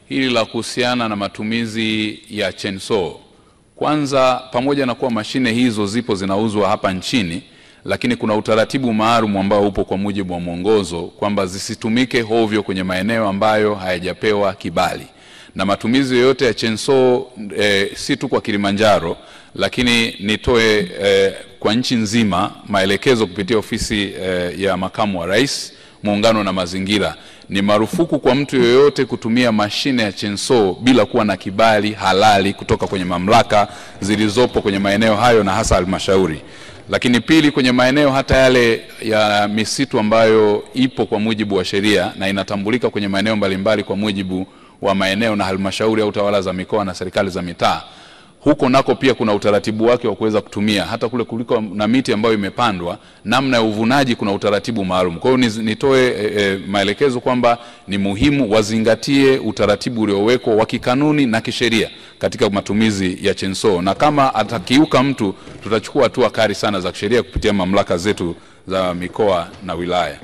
hili la kuhusiana na matumizi ya chainsaw. Kwanza, pamoja na kuwa mashine hizo zipo zinauzwa hapa nchini, lakini kuna utaratibu maalum ambao upo kwa mujibu wa mwongozo kwamba zisitumike hovyo kwenye maeneo ambayo hayajapewa kibali. Na matumizi yote ya chainsaw si tu kwa Kilimanjaro, lakini nitoe kwa nchi nzima maelekezo kupitia ofisi ya makamu wa rais, muungano na mazingira. Ni marufuku kwa mtu yoyote kutumia mashine ya chainsaw bila kuwa na kibali halali kutoka kwenye mamlaka zilizopo kwenye maeneo hayo na hasa halmashauri. Lakini pili, kwenye maeneo hata yale ya misitu ambayo ipo kwa mujibu wa sheria na inatambulika kwenye maeneo mbalimbali kwa mujibu wa maeneo na halmashauri au tawala za mikoa na serikali za mitaa, huko nako pia kuna utaratibu wake wa kuweza kutumia. Hata kule kuliko na miti ambayo imepandwa, namna ya uvunaji kuna utaratibu maalum. Kwa hiyo nitoe maelekezo kwamba ni muhimu wazingatie utaratibu uliowekwa wa kikanuni na kisheria katika matumizi ya chainsaw, na kama atakiuka mtu tutachukua hatua kali sana za kisheria kupitia mamlaka zetu za mikoa na wilaya.